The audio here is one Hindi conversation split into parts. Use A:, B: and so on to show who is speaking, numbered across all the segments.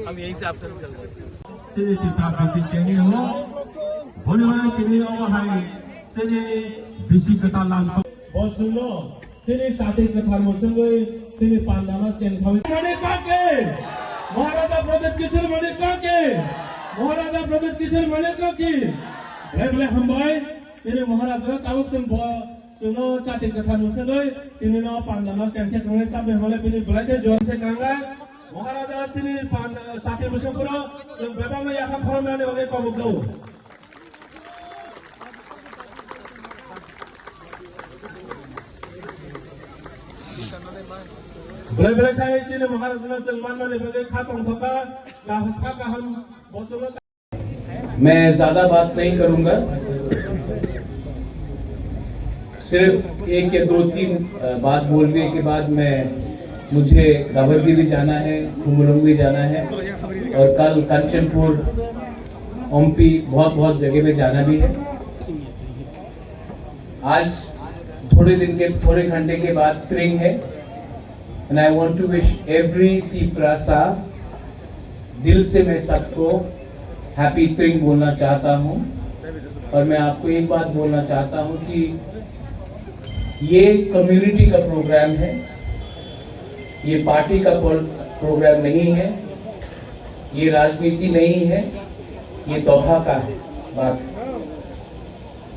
A: हम यहीं से आपसे चल रहे हैं।
B: Sini kita bisi cengeng ho, boleh mana kini awak hai sini bisi kata langsung. Bos dulu, sini satu kata musim gay, sini pandana ceng sawi. Mana kake? Maharaja Pradesh Kishore mana kake? Maharaja Pradesh Kishore mana kake? Boleh hambai, sini Maharaja tahu semua. Suno satu kata musim gay, ini no pandana ceng se kene tapi boleh pilih boleh ke jual se kanga. महाराजा श्री साथी मुसफरो बेबा में यहाँ फॉर्म में वगैरह को बुलाओ बड़े बड़े खाए इसीलिए महाराजा ने सलमान ने वगैरह खाता हूँ का हम बहुत
C: मैं ज्यादा बात नहीं करूंगा, सिर्फ एक या दो तीन बात बोलने के बाद मुझे गाबर्गी भी जाना है, कुमरंग भी जाना है और कल कंचनपुर, ओमपी बहुत जगह में जाना भी है। आज थोड़े घंटे के बाद त्रिंग है and I want to wish every Tiprasa, दिल से मैं सबको हैप्पी त्रिंग बोलना चाहता हूं। और मैं आपको एक बात बोलना चाहता हूं कि ये कम्युनिटी का प्रोग्राम है, ये पार्टी का प्रोग्राम नहीं है, ये राजनीति नहीं है, ये तोहफा का बात है।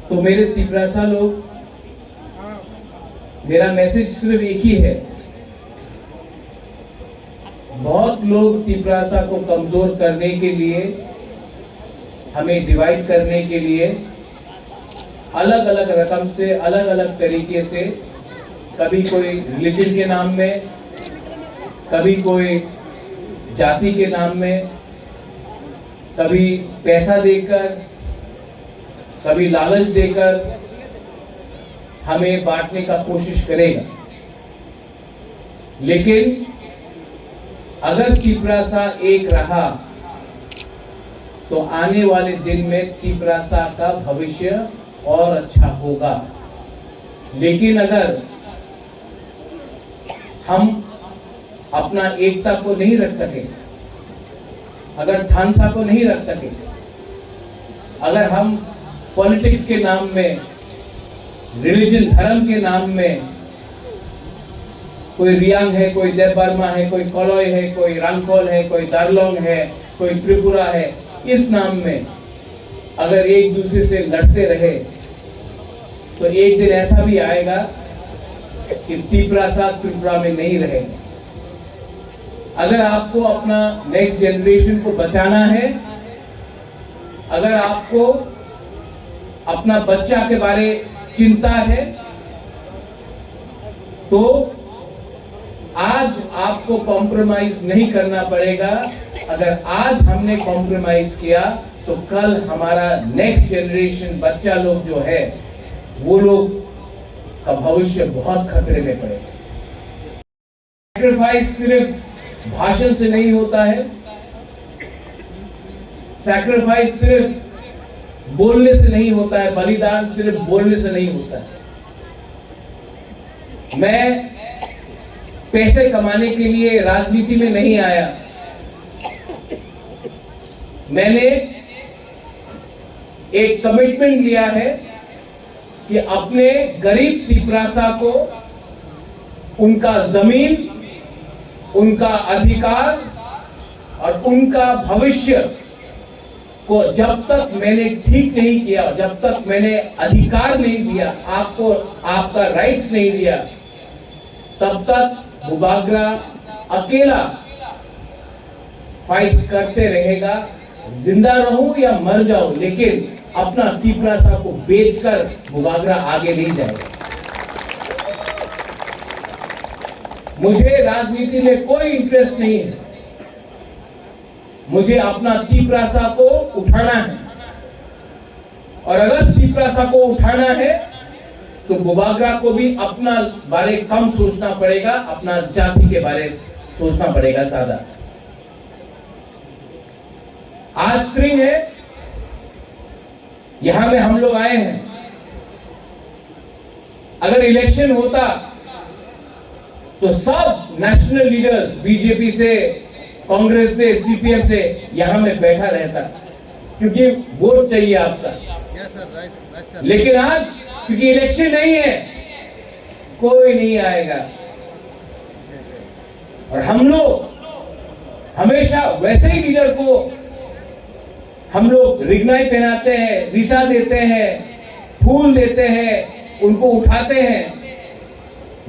C: तो मेरे तिपरासा लोग, मेरा मैसेज सिर्फ एक ही है। बहुत लोग तिपरासा को कमजोर करने के लिए, हमें डिवाइड करने के लिए अलग अलग रकम से, अलग अलग तरीके से, कभी कोई रिलीजन के नाम में, कभी कोई जाति के नाम में, कभी पैसा देकर, कभी लालच देकर हमें बांटने का कोशिश करेगा। लेकिन अगर तिपरासा एक रहा तो आने वाले दिन में तिपरासा का भविष्य और अच्छा होगा। लेकिन अगर हम अपना एकता को नहीं रख सके, अगर थानसा को नहीं रख सके, अगर हम पॉलिटिक्स के नाम में, रिलीजन धर्म के नाम में, कोई रियांग है, कोई देवबर्मा है, कोई कलॉय है, कोई रंगखोल है, कोई दारलोंग है, कोई त्रिपुरा है, इस नाम में अगर एक दूसरे से लड़ते रहे तो एक दिन ऐसा भी आएगा कि तिपरासा त्रिपुरा में नहीं रहेगा। अगर आपको अपना नेक्स्ट जनरेशन को बचाना है, अगर आपको अपना बच्चा के बारे चिंता है, तो आज आपको कॉम्प्रोमाइज नहीं करना पड़ेगा। अगर आज हमने कॉम्प्रोमाइज किया तो कल हमारा नेक्स्ट जनरेशन बच्चा लोग जो है, वो लोग का भविष्य बहुत खतरे में पड़ेगा। सैक्रिफाइस सिर्फ भाषण से नहीं होता है, सैक्रिफाइस सिर्फ बोलने से नहीं होता है, बलिदान सिर्फ बोलने से नहीं होता है। मैं पैसे कमाने के लिए राजनीति में नहीं आया, मैंने एक कमिटमेंट लिया है कि अपने गरीब तिपरासा को उनका जमीन, उनका अधिकार और उनका भविष्य को जब तक मैंने ठीक नहीं किया, जब तक मैंने अधिकार नहीं दिया, आपको आपका राइट्स नहीं दिया, तब तक बुबागरा अकेला फाइट करते रहेगा। जिंदा रहूं या मर जाऊं, लेकिन अपना तिपरासा को बेचकर बुबागरा आगे नहीं जाएगा। मुझे राजनीति में कोई इंटरेस्ट नहीं है, मुझे अपना तिपरासा को उठाना है। और अगर तिपरासा को उठाना है तो बुबागरा को भी अपना बारे कम सोचना पड़ेगा, अपना जाति के बारे सोचना पड़ेगा ज्यादा। आज स्प्रिंग है, यहां में हम लोग आए हैं। अगर इलेक्शन होता तो सब नेशनल लीडर्स बीजेपी से, कांग्रेस से, सीपीएम से यहां में बैठा रहता, क्योंकि वोट चाहिए आपका। लेकिन आज क्योंकि इलेक्शन नहीं है, कोई नहीं आएगा। और हम लोग हमेशा वैसे ही लीडर को हम लोग रिगनाई पहनाते हैं, रिसा देते हैं, फूल देते हैं, उनको उठाते हैं।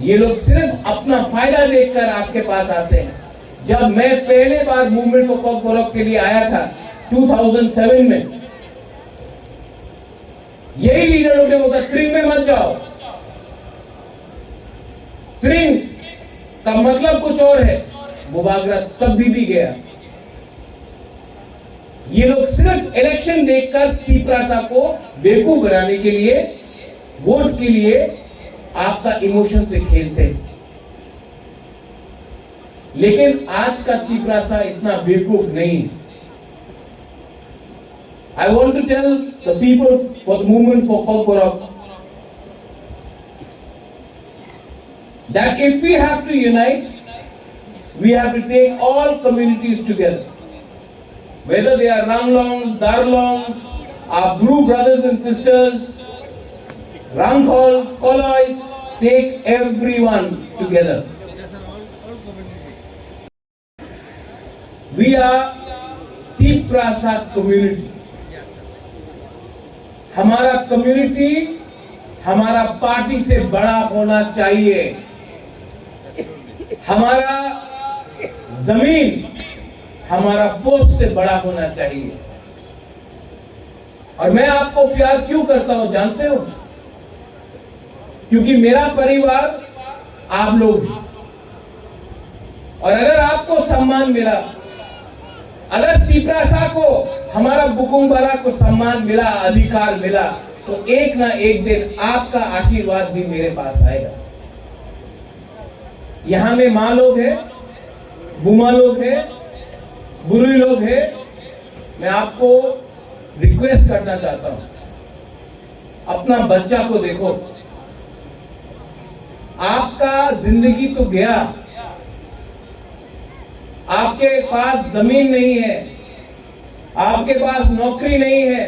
C: ये लोग सिर्फ अपना फायदा देखकर आपके पास आते हैं। जब मैं पहले बार मूवमेंट फॉर कॉकबोरॉक के लिए आया था 2007 में, यही लीडर लोग ने बोला त्रिंग में मत जाओ। त्रिंग का मतलब कुछ और है। मुबागरा तब भी गया। ये लोग सिर्फ इलेक्शन देखकर पीपरासा को बेवकूफ बनाने के लिए, वोट के लिए आपका इमोशन से खेलते हैं। लेकिन आज का पीपरासा इतना बेवकूफ नहीं। I want to tell the people for the movement for Kokborok that if we have to unite, we have to take all communities together. Whether they are Ranglongs, Darlongs, our Bru brothers and sisters, Ranghols, Kolois, take everyone together. We are Tiprasa community. हमारा कम्युनिटी हमारा पार्टी से बड़ा होना चाहिए। हमारा जमीन हमारा पोस्ट से बड़ा होना चाहिए। और मैं आपको प्यार क्यों करता हूं जानते हो? क्योंकि मेरा परिवार आप लोग हैं। और अगर आपको सम्मान मिला, अगर तिपरासा को, हमारा बुकुंगबारा को सम्मान मिला, अधिकार मिला, तो एक ना एक दिन आपका आशीर्वाद भी मेरे पास आएगा। यहां में मां लोग हैं, बुमा लोग हैं, बुरुई लोग हैं। मैं आपको रिक्वेस्ट करना चाहता हूं, अपना बच्चा को देखो। आपका जिंदगी तो गया, आपके पास जमीन नहीं है, आपके पास नौकरी नहीं है,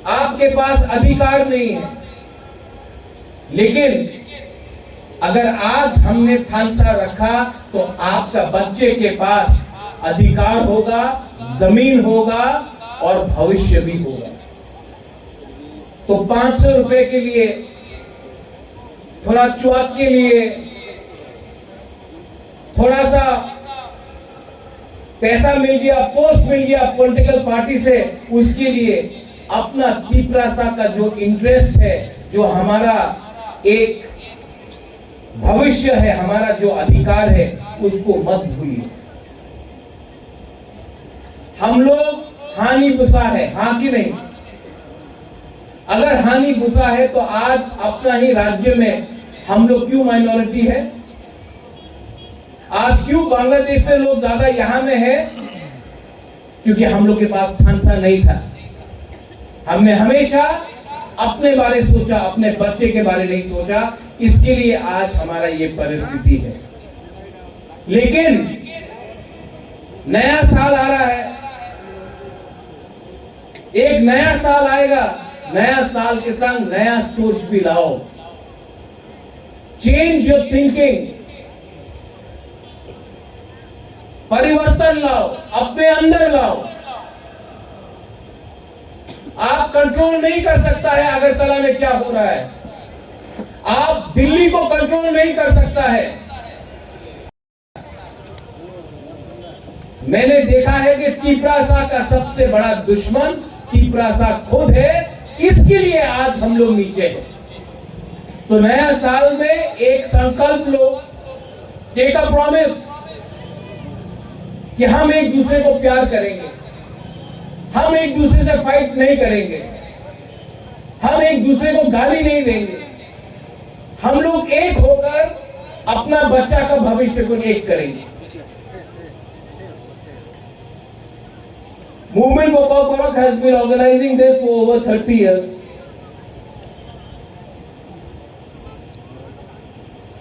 C: आपके पास अधिकार नहीं है। लेकिन अगर आज हमने थानसा रखा तो आपका बच्चे के पास अधिकार होगा, जमीन होगा और भविष्य भी होगा। तो 500 रुपए के लिए, थोड़ा चुआक के लिए, थोड़ा सा पैसा मिल गया, पोस्ट मिल गया पॉलिटिकल पार्टी से, उसके लिए अपना तिपरासा का जो इंटरेस्ट है, जो हमारा एक भविष्य है, हमारा जो अधिकार है, उसको मत भूलिए। हम लोग हानि बुसा है, हाँ कि नहीं? अगर हानि बुसा है तो आज अपना ही राज्य में हम लोग क्यों माइनॉरिटी है? आज क्यों बांग्लादेश से लोग ज्यादा यहां में है? क्योंकि हम लोग के पास थानसा नहीं था। हमने हमेशा अपने बारे सोचा, अपने बच्चे के बारे नहीं सोचा। इसके लिए आज हमारा ये परिस्थिति है। लेकिन नया साल आ रहा है, एक नया साल आएगा, नया साल के संग नया सोच भी लाओ। चेंज योर थिंकिंग, परिवर्तन लाओ, अपने अंदर लाओ। आप कंट्रोल नहीं कर सकता है अगरतला में क्या हो रहा है, आप दिल्ली को कंट्रोल नहीं कर सकता है। मैंने देखा है कि तिपरासा का सबसे बड़ा दुश्मन तिपरासा खुद है। इसके लिए आज हम लोग नीचे हैं। तो नया साल में एक संकल्प लो, टेक अ प्रॉमिस कि हम एक दूसरे को प्यार करेंगे, हम एक दूसरे से फाइट नहीं करेंगे, हम एक दूसरे को गाली नहीं देंगे। हम लोग एक होकर अपना बच्चा का भविष्य को एक करेंगे। Movement for Kokborok has been organizing this for over 30 years.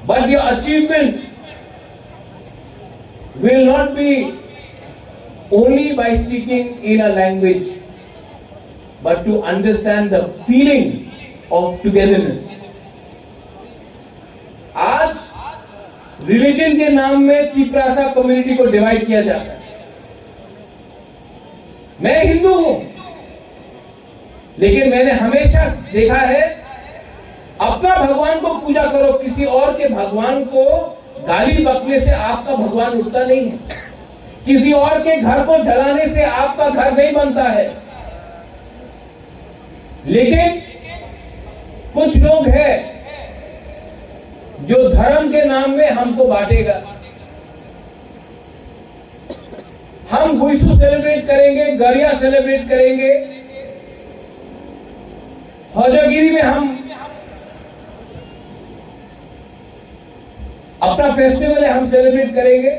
C: but your achievement will not be only by speaking in a language, but to understand the feeling of togetherness. आज रिलीजन के नाम में तिपरासा कम्युनिटी को डिवाइड किया जाता है। मैं हिंदू हूं, लेकिन मैंने हमेशा देखा है अपना भगवान को पूजा करो, किसी और के भगवान को गाली बकने से आपका भगवान उठता नहीं है, किसी और के घर को जलाने से आपका घर नहीं बनता है। लेकिन कुछ लोग हैं जो धर्म के नाम में हमको बांटेगा। हम गुइसू सेलिब्रेट करेंगे, गरिया सेलिब्रेट करेंगे, हौजागिरी में हम अपना फेस्टिवल है, हम सेलिब्रेट करेंगे,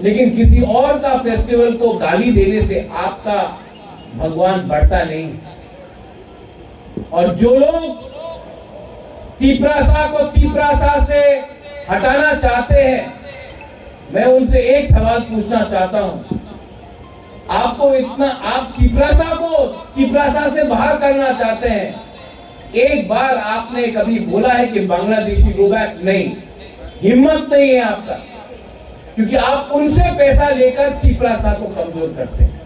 C: लेकिन किसी और का फेस्टिवल को गाली देने से आपका भगवान बढ़ता नहीं। और जो लोग तिपरासा को तिपरासा से हटाना चाहते हैं, मैं उनसे एक सवाल पूछना चाहता हूं। आपको इतना, आप तिपरासा को तिपरासा से बाहर करना चाहते हैं, एक बार आपने कभी बोला है कि बांग्लादेशी गो बैक? नहीं, हिम्मत नहीं है आपका, क्योंकि आप उनसे पैसा लेकर तिपरासा को कमजोर करते हैं।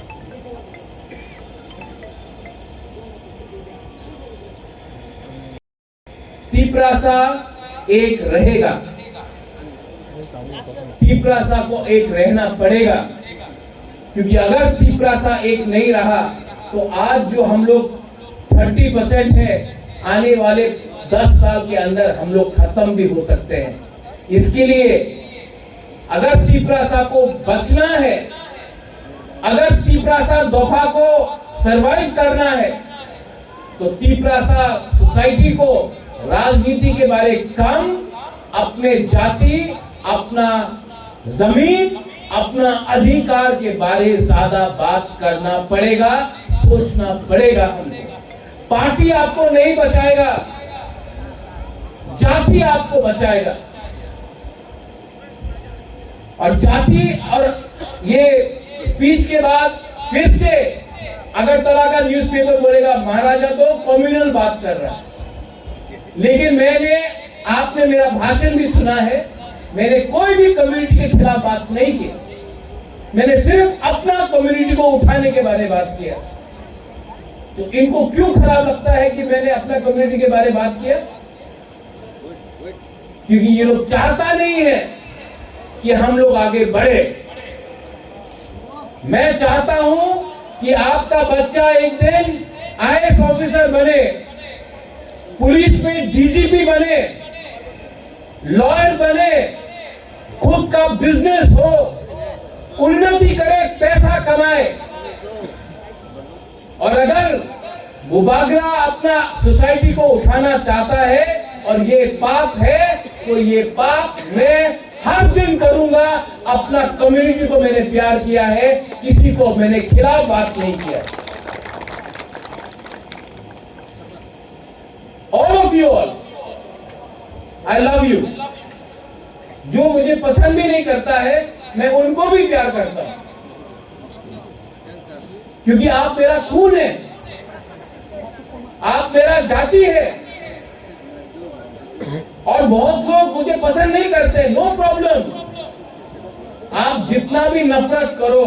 C: तिपरासा एक रहेगा, तिपरासा को एक रहना पड़ेगा, क्योंकि अगर तिपरासा एक नहीं रहा तो आज जो हम लोग 30% है, आने वाले 10 साल के अंदर हम लोग खत्म भी हो सकते हैं। इसके लिए अगर तिपरासा को बचना है, अगर तिपरासा दफा को सरवाइव करना है, तो तिपरासा सोसाइटी को राजनीति के बारे कम, अपने जाति, अपना जमीन, अपना अधिकार के बारे ज्यादा बात करना पड़ेगा, सोचना पड़ेगा हमको। पार्टी आपको नहीं बचाएगा, जाति आपको बचाएगा। और जाति और ये स्पीच के बाद फिर से अगरतला का न्यूज़पेपर बोलेगा महाराजा तो कम्युनल बात कर रहा है। लेकिन आपने मेरा भाषण भी सुना है, मैंने कोई भी कम्युनिटी के खिलाफ बात नहीं की, मैंने सिर्फ अपना कम्युनिटी को उठाने के बारे में बात किया। तो इनको क्यों खराब लगता है कि मैंने अपना कम्युनिटी के बारे में बात किया? क्योंकि ये लोग चाहता नहीं है कि हम लोग आगे बढ़े। मैं चाहता हूं कि आपका बच्चा एक दिन आईएएस ऑफिसर बने, पुलिस में डीजीपी बने, लॉयर बने, खुद का बिजनेस हो, उन्नति करे, पैसा कमाए। और अगर बुबागरा अपना सोसाइटी को उठाना चाहता है और ये पाप है, तो ये पाप मैं हर दिन करूंगा। अपना कम्युनिटी को मैंने प्यार किया है, किसी को मैंने खिलाफ बात नहीं किया। All of you all, I love you. जो मुझे पसंद भी नहीं करता है, मैं उनको भी प्यार करता हूं, क्योंकि आप मेरा खून है, आप मेरा जाति है। और बहुत लोग मुझे पसंद नहीं करते, नो प्रॉब्लम, आप जितना भी नफरत करो,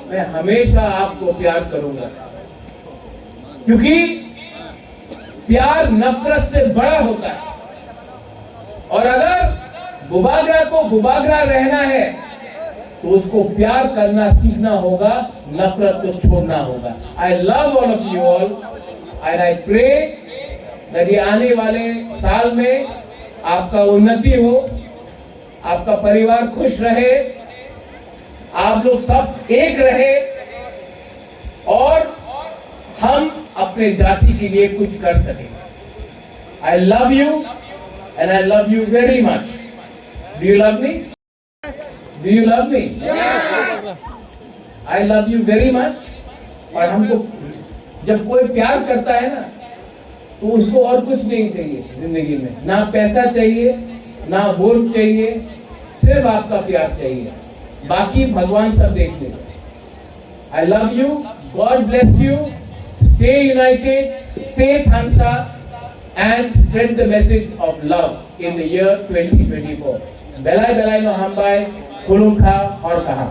C: मैं हमेशा आपको प्यार करूंगा, क्योंकि प्यार नफरत से बड़ा होता है। और अगर बुबागरा को बुबागरा रहना है, तो उसको प्यार करना सीखना होगा, नफरत को छोड़ना होगा। I love all of you all and I pray that ये आने वाले साल में आपका उन्नति हो, आपका परिवार खुश रहे, आप लोग सब एक रहे, और हम अपने जाति के लिए कुछ कर सकें। I love you and I love you very much. Do you love me? Do you love me? I love you very much. और हमको जब कोई प्यार करता है ना, तो उसको और कुछ नहीं चाहिए जिंदगी में, ना पैसा चाहिए, ना वोट चाहिए, सिर्फ आपका प्यार चाहिए, बाकी भगवान सब देख लेगा। I love you, God bless you, stay united, stay Thansa and spread the message of love in the year 2024. Belai belai no hambai, khulung kha hor kaha.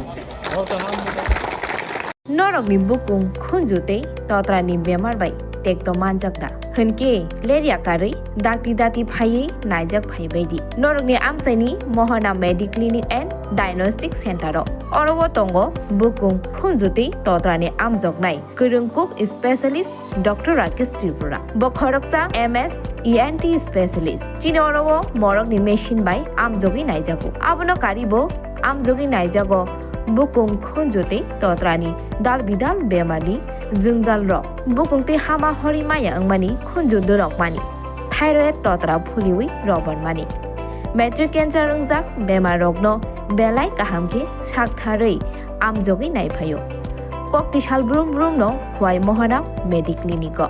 D: Norok ni bukung khunjute totra ni bemar bai tek to manjak da hunke leria kari dati phai naijak phai bai di norok ni amsaini Mohana Medic Clinic and Diagnostic Center ro orowo tongo bukung khunjute totra ni amjok nai kurung cook specialist Dr. Rakesh Tripura bokhoroksa MS ENT specialist chini orowo morok ni machine bai amjogi naijaku abono karibo amjogi naijago bukung khunjute totrani dal bidal bemani jungjal rok bukungte hama hori maya angmani khunjudu rok mani thyroid totra phuliwi roban mani matric cancer ungjak bemar rokno belai kahamke saktharei amjogi naiphayo kokti sal brum no khwai Mohana Medic Clinic